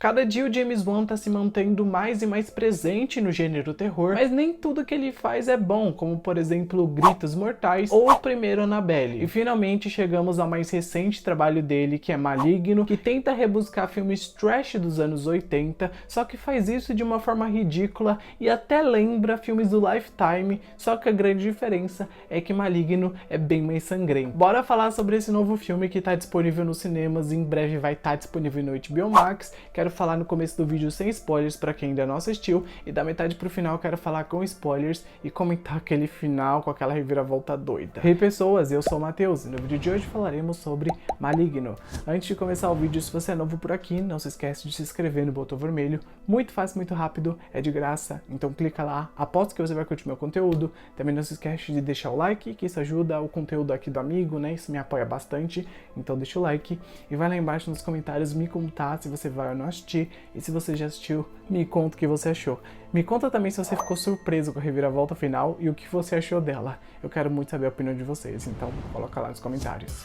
Cada dia o James Wan tá se mantendo mais e mais presente no gênero terror, mas nem tudo que ele faz é bom, como por exemplo Gritos Mortais ou o primeiro Annabelle. E finalmente chegamos ao mais recente trabalho dele, que é Maligno, que tenta rebuscar filmes trash dos anos 80, só que faz isso de uma forma ridícula e até lembra filmes do Lifetime, só que a grande diferença é que Maligno é bem mais sangrento. Bora falar sobre esse novo filme que tá disponível nos cinemas e em breve vai estar disponível no HBO Max. Quero falar no começo do vídeo sem spoilers para quem ainda não assistiu, e da metade pro final quero falar com spoilers e comentar aquele final com aquela reviravolta doida. Hey pessoas, eu sou o Matheus e no vídeo de hoje falaremos sobre Maligno. Antes de começar o vídeo, se você é novo por aqui, não se esquece de se inscrever no botão vermelho, muito fácil, muito rápido, é de graça, então clica lá, aposto que você vai curtir meu conteúdo. Também não se esquece de deixar o like, que isso ajuda o conteúdo aqui do amigo, né, isso me apoia bastante, então deixa o like e vai lá embaixo nos comentários me contar se você vai ou não assistir. E se você já assistiu, me conta o que você achou. Me conta também se você ficou surpreso com a reviravolta final e o que você achou dela. Eu quero muito saber a opinião de vocês, então coloca lá nos comentários.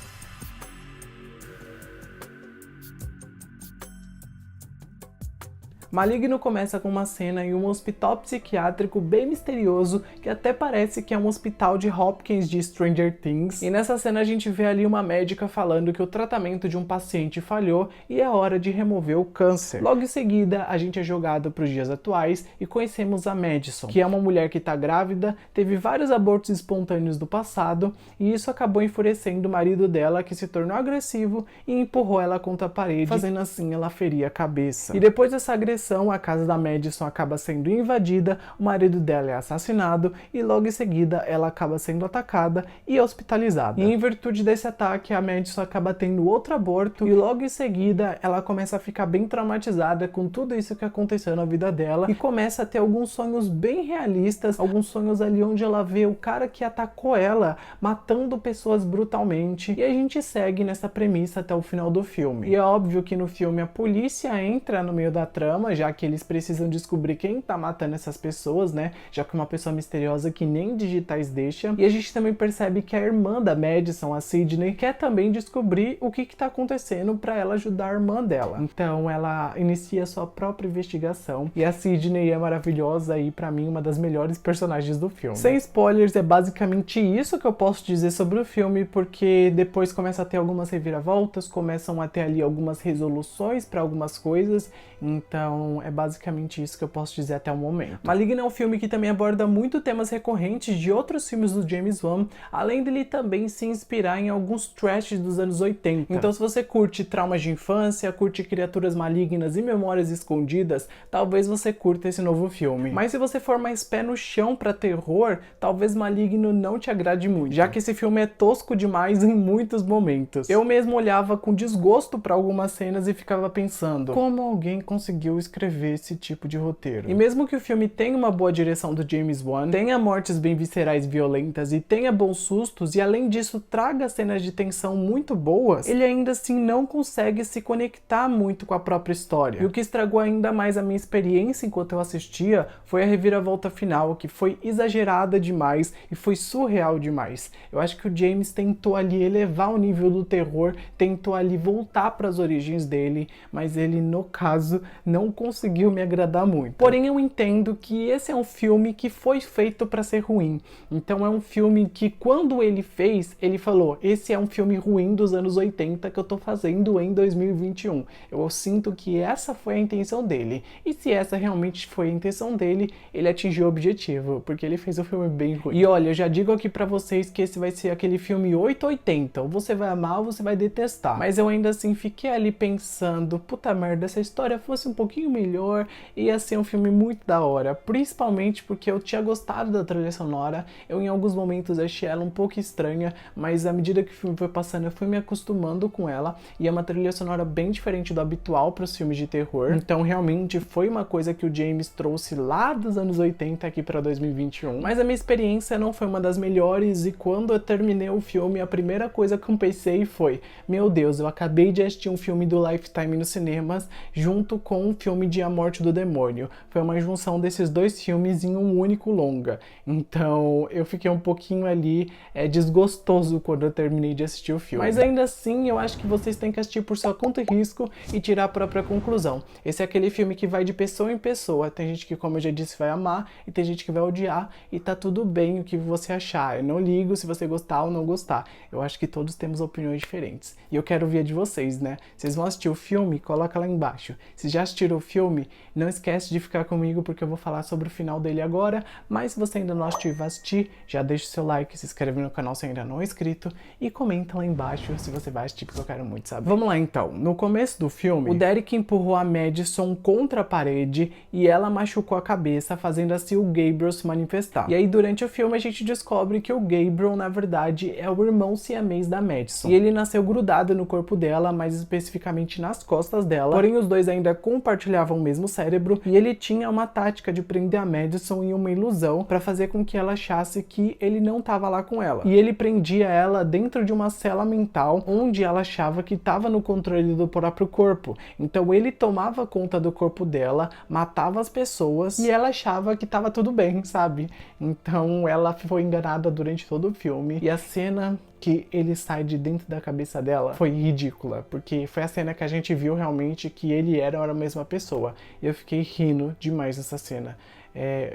Maligno começa com uma cena em um hospital psiquiátrico bem misterioso, que até parece que é um hospital de Hopkins de Stranger Things. E nessa cena a gente vê ali uma médica falando que o tratamento de um paciente falhou e é hora de remover o câncer. Logo em seguida, a gente é jogado para os dias atuais e conhecemos a Madison, que é uma mulher que está grávida, teve vários abortos espontâneos do passado e isso acabou enfurecendo o marido dela, que se tornou agressivo e empurrou ela contra a parede, fazendo assim ela ferir a cabeça. E depois dessa agressão, a casa da Madison acaba sendo invadida, o marido dela é assassinado e logo em seguida ela acaba sendo atacada e hospitalizada. E em virtude desse ataque, a Madison acaba tendo outro aborto e logo em seguida ela começa a ficar bem traumatizada com tudo isso que aconteceu na vida dela e começa a ter alguns sonhos bem realistas, alguns sonhos ali onde ela vê o cara que atacou ela matando pessoas brutalmente, e a gente segue nessa premissa até o final do filme. E é óbvio que no filme a polícia entra no meio da trama, já que eles precisam descobrir quem tá matando essas pessoas, né? Já que uma pessoa misteriosa que nem digitais deixa. E a gente também percebe que a irmã da Madison, a Sidney, quer também descobrir o que tá acontecendo para ela ajudar a irmã dela. Então ela inicia sua própria investigação. E a Sidney é maravilhosa e para mim uma das melhores personagens do filme. Sem spoilers, é basicamente isso que eu posso dizer sobre o filme, porque depois começa a ter algumas reviravoltas, começam a ter ali algumas resoluções para algumas coisas. Então é basicamente isso que eu posso dizer até o momento. Maligno é um filme que também aborda muito temas recorrentes de outros filmes do James Wan, além dele também se inspirar em alguns trashes dos anos 80. Então se você curte traumas de infância, curte criaturas malignas e memórias escondidas, talvez você curta esse novo filme. Mas se você for mais pé no chão pra terror, talvez Maligno não te agrade muito, já que esse filme é tosco demais em muitos momentos. Eu mesmo olhava com desgosto pra algumas cenas e ficava pensando, como alguém conseguiu escrever esse tipo de roteiro? E mesmo que o filme tenha uma boa direção do James Wan, tenha mortes bem viscerais violentas e tenha bons sustos, e além disso traga cenas de tensão muito boas, ele ainda assim não consegue se conectar muito com a própria história. E o que estragou ainda mais a minha experiência enquanto eu assistia foi a reviravolta final, que foi exagerada demais e foi surreal demais. Eu acho que o James tentou ali elevar o nível do terror, tentou ali voltar para as origens dele, mas ele, no caso, não conseguiu me agradar muito. Porém, eu entendo que esse é um filme que foi feito para ser ruim. Então é um filme que, quando ele fez, ele falou, esse é um filme ruim dos anos 80 que eu tô fazendo em 2021. Eu sinto que essa foi a intenção dele. E se essa realmente foi a intenção dele, ele atingiu o objetivo, porque ele fez um filme bem ruim. E olha, eu já digo aqui pra vocês que esse vai ser aquele filme 880. Ou você vai amar ou você vai detestar. Mas eu ainda assim fiquei ali pensando, puta merda, essa história fosse um pouquinho melhor, ia ser um filme muito da hora, principalmente porque eu tinha gostado da trilha sonora. Eu em alguns momentos achei ela um pouco estranha, mas à medida que o filme foi passando eu fui me acostumando com ela, e é uma trilha sonora bem diferente do habitual para os filmes de terror. Então realmente foi uma coisa que o James trouxe lá dos anos 80 aqui para 2021, mas a minha experiência não foi uma das melhores, e quando eu terminei o filme, a primeira coisa que eu pensei foi, meu Deus, eu acabei de assistir um filme do Lifetime nos cinemas junto com um filme filme de A Morte do Demônio. Foi uma junção desses dois filmes em um único longa. Então eu fiquei um pouquinho ali desgostoso quando eu terminei de assistir o filme. Mas ainda assim, eu acho que vocês têm que assistir por sua conta e risco e tirar a própria conclusão. Esse é aquele filme que vai de pessoa em pessoa. Tem gente que, como eu já disse, vai amar e tem gente que vai odiar e tá tudo bem o que você achar. Eu não ligo se você gostar ou não gostar. Eu acho que todos temos opiniões diferentes. E eu quero ver a de vocês, né? Vocês vão assistir o filme? Coloca lá embaixo. Se já assistiram o filme, não esquece de ficar comigo porque eu vou falar sobre o final dele agora. Mas se você ainda não assistiu e vai assistir, já deixa o seu like, se inscreve no canal se ainda não é inscrito e comenta lá embaixo se você vai assistir porque eu quero muito saber. Vamos lá então. No começo do filme, o Derek empurrou a Madison contra a parede e ela machucou a cabeça, fazendo assim o Gabriel se manifestar. E aí durante o filme a gente descobre que o Gabriel, na verdade, é o irmão siamês da Madison. E ele nasceu grudado no corpo dela, mais especificamente nas costas dela. Porém, os dois ainda compartilhavam o mesmo cérebro e ele tinha uma tática de prender a Madison em uma ilusão para fazer com que ela achasse que ele não estava lá com ela. E ele prendia ela dentro de uma cela mental onde ela achava que estava no controle do próprio corpo. Então ele tomava conta do corpo dela, matava as pessoas e ela achava que estava tudo bem, sabe? Então ela foi enganada durante todo o filme. E a cena que ele sai de dentro da cabeça dela foi ridícula, porque foi a cena que a gente viu realmente que ele era a mesma pessoa. E eu fiquei rindo demais nessa cena.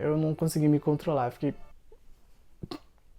Eu não consegui me controlar, fiquei...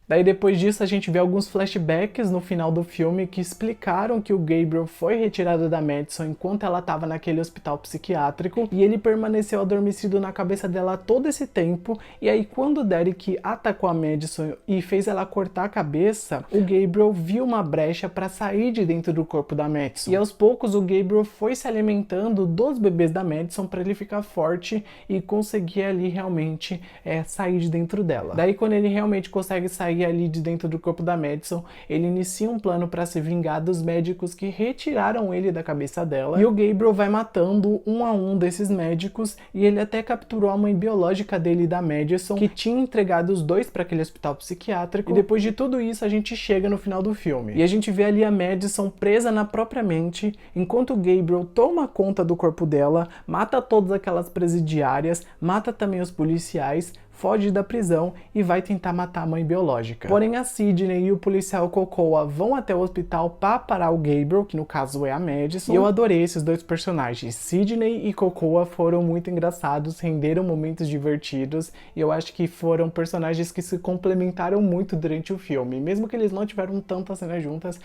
Daí depois disso a gente vê alguns flashbacks no final do filme que explicaram que o Gabriel foi retirado da Madison enquanto ela estava naquele hospital psiquiátrico e ele permaneceu adormecido na cabeça dela todo esse tempo. E aí quando o Derek atacou a Madison e fez ela cortar a cabeça, o Gabriel viu uma brecha para sair de dentro do corpo da Madison. E aos poucos o Gabriel foi se alimentando dos bebês da Madison para ele ficar forte e conseguir ali realmente sair de dentro dela. Daí quando ele realmente consegue sair ali de dentro do corpo da Madison, ele inicia um plano para se vingar dos médicos que retiraram ele da cabeça dela, e o Gabriel vai matando um a um desses médicos, e ele até capturou a mãe biológica dele, da Madison, que tinha entregado os dois para aquele hospital psiquiátrico. E depois de tudo isso a gente chega no final do filme e a gente vê ali a Madison presa na própria mente, enquanto o Gabriel toma conta do corpo dela, mata todas aquelas presidiárias, mata também os policiais, foge da prisão e vai tentar matar a mãe biológica. Porém, a Sidney e o policial Cocoa vão até o hospital para parar o Gabriel, que no caso é a Madison. E eu adorei esses dois personagens. Sidney e Cocoa foram muito engraçados, renderam momentos divertidos, e eu acho que foram personagens que se complementaram muito durante o filme. Mesmo que eles não tiveram tantas cenas juntas,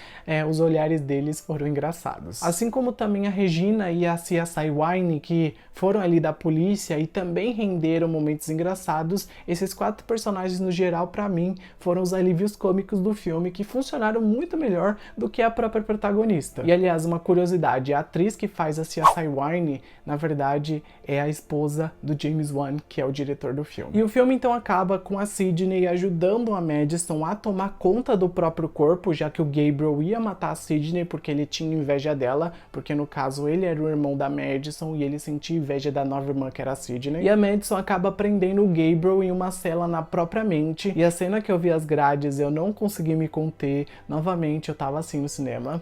os olhares deles foram engraçados. Assim como também a Regina e a CSI Wine, que foram ali da polícia e também renderam momentos engraçados. Esses quatro personagens, no geral, pra mim, foram os alívios cômicos do filme, que funcionaram muito melhor do que a própria protagonista. E, aliás, uma curiosidade, a atriz que faz a CSI Wine, na verdade, é a esposa do James Wan, que é o diretor do filme. E o filme, então, acaba com a Sidney ajudando a Madison a tomar conta do próprio corpo, já que o Gabriel ia matar a Sidney porque ele tinha inveja dela, porque, no caso, ele era o irmão da Madison e ele sentia inveja da nova irmã, que era a Sidney. E a Madison acaba prendendo o Gabriel em uma cela na própria mente, e a cena que eu vi as grades eu não consegui me conter, novamente eu tava assim no cinema,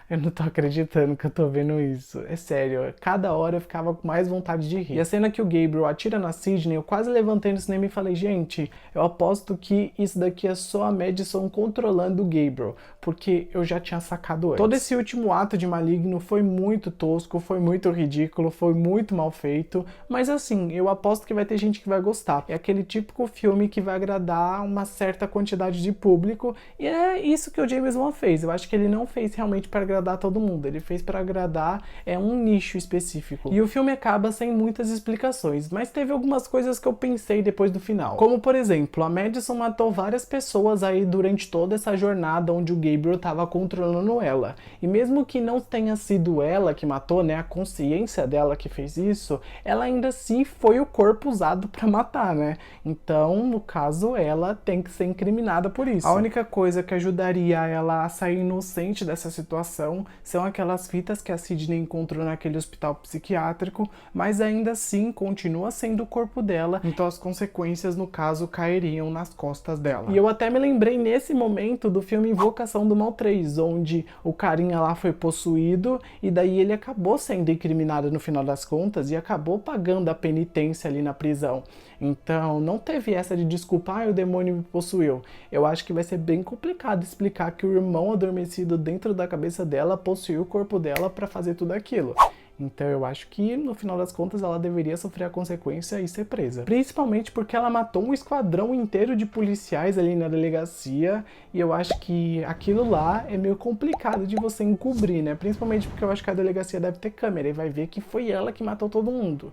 eu não tô acreditando que eu tô vendo isso. É sério, cada hora eu ficava com mais vontade de rir. E a cena que o Gabriel atira na Sidney, eu quase levantei no cinema e falei, gente, eu aposto que isso daqui é só a Madison controlando o Gabriel, porque eu já tinha sacado antes. Todo esse último ato de Maligno foi muito tosco, foi muito ridículo, foi muito mal feito, mas assim, eu aposto que vai ter gente que vai gostar. É aquele típico filme que vai agradar uma certa quantidade de público, e é isso que o James Wan fez. Eu acho que ele não fez realmente para agradar todo mundo, ele fez para agradar um nicho específico. E o filme acaba sem muitas explicações, mas teve algumas coisas que eu pensei depois do final. Como, por exemplo, a Madison matou várias pessoas aí durante toda essa jornada onde o Gabriel estava controlando ela. E mesmo que não tenha sido ela que matou, né, a consciência dela que fez isso, ela ainda assim foi o corpo usado para matar, né? Então, no caso, ela tem que ser incriminada por isso. A única coisa que ajudaria ela a sair inocente dessa situação investigação são aquelas fitas que a Sidney encontrou naquele hospital psiquiátrico, mas ainda assim continua sendo o corpo dela, então as consequências no caso cairiam nas costas dela. E eu até me lembrei nesse momento do filme Invocação do Mal 3, onde o carinha lá foi possuído e daí ele acabou sendo incriminado no final das contas e acabou pagando a penitência ali na prisão. Então não teve essa de desculpa, o demônio me possuiu. Eu acho que vai ser bem complicado explicar que o irmão adormecido dentro da cabeça dela possuiu o corpo dela para fazer tudo aquilo. Então eu acho que, no final das contas, ela deveria sofrer a consequência e ser presa. Principalmente porque ela matou um esquadrão inteiro de policiais ali na delegacia, e eu acho que aquilo lá é meio complicado de você encobrir, né? Principalmente porque eu acho que a delegacia deve ter câmera e vai ver que foi ela que matou todo mundo.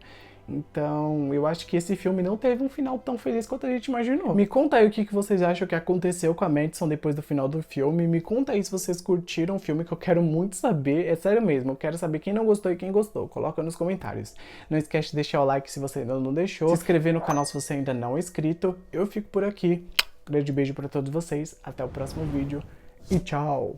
Então, eu acho que esse filme não teve um final tão feliz quanto a gente imaginou. Me conta aí o que vocês acham que aconteceu com a Madison depois do final do filme. Me conta aí se vocês curtiram o filme, que eu quero muito saber. É sério mesmo, eu quero saber quem não gostou e quem gostou. Coloca nos comentários. Não esquece de deixar o like se você ainda não deixou. Se inscrever no canal se você ainda não é inscrito. Eu fico por aqui. Grande beijo pra todos vocês. Até o próximo vídeo. E tchau!